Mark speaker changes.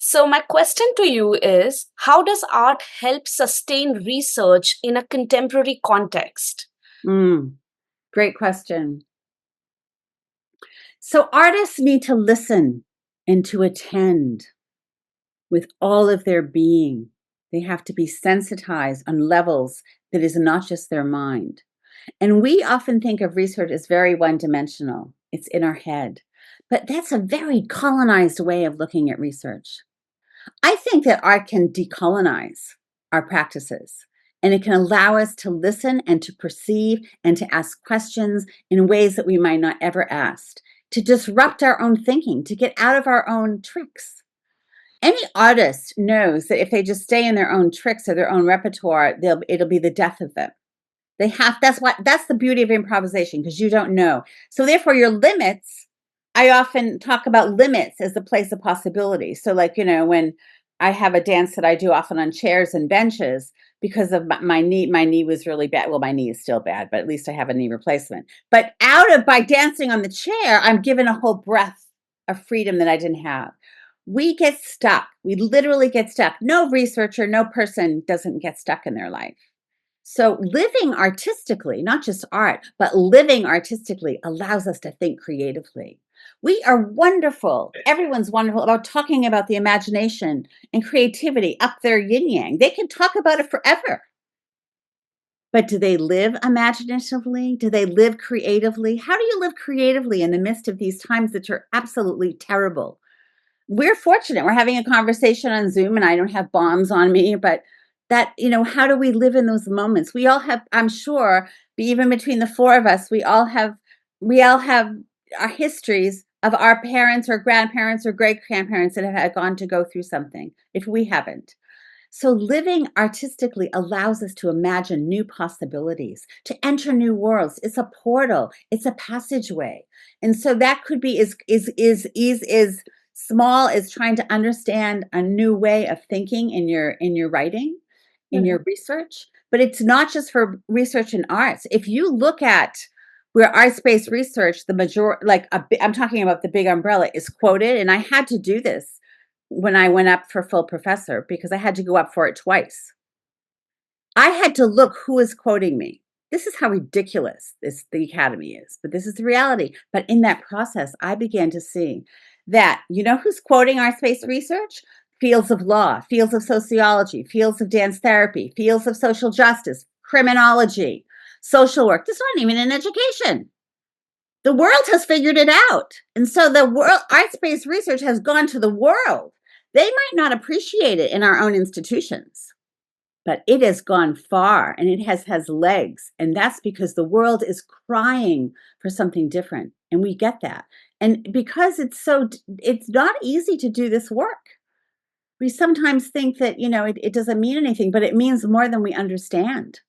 Speaker 1: So, my question to you is, how does art help sustain research in a contemporary context?
Speaker 2: Mm, great question. So artists need to listen and to attend with all of their being. They have to be sensitized on levels that is not just their mind. And we often think of research as very one dimensional. It's in our head. But that's a very colonized way of looking at research. I think that art can decolonize our practices, and it can allow us to listen and to perceive and to ask questions in ways that we might not ever ask, to disrupt our own thinking, to get out of our own tricks. Any artist knows that if they just stay in their own tricks or their own repertoire, it'll be the death of them. That's the beauty of improvisation, because you don't know. So therefore your limits, I often talk about limits as the place of possibility. So like, when I have a dance that I do often on chairs and benches because of my knee was really bad. Well, my knee is still bad, but at least I have a knee replacement. But by dancing on the chair, I'm given a whole breath of freedom that I didn't have. We get stuck. We literally get stuck. No researcher, no person doesn't get stuck in their life. So living artistically, not just art, but living artistically allows us to think creatively. We are wonderful. Everyone's wonderful about talking about the imagination and creativity up their yin yang. They can talk about it forever. But do they live imaginatively? Do they live creatively? How do you live creatively in the midst of these times that are absolutely terrible? We're fortunate. We're having a conversation on Zoom and I don't have bombs on me, but how do we live in those moments? We all have, I'm sure, even between the four of us, we all have our histories of our parents or grandparents or great grandparents that have gone to go through something, if we haven't. So living artistically allows us to imagine new possibilities, to enter new worlds. It's a portal. It's a passageway. And so that could be is small as trying to understand a new way of thinking in your writing, in your research. But it's not just for research in arts. If you look at where arts-based research, I'm talking about the big umbrella, is quoted, and I had to do this when I went up for full professor because I had to go up for it twice. I had to look who is quoting me. This is how ridiculous the academy is, but this is the reality. But in that process, I began to see that, who's quoting arts-based research? Fields of law, fields of sociology, fields of dance therapy, fields of social justice, criminology, social work. This wasn't even in education. The world has figured it out. And so the world arts-based research has gone to the world. They might not appreciate it in our own institutions, but it has gone far and it has legs. And that's because the world is crying for something different. And we get that. And because it's not easy to do this work. We sometimes think that, it doesn't mean anything, but it means more than we understand.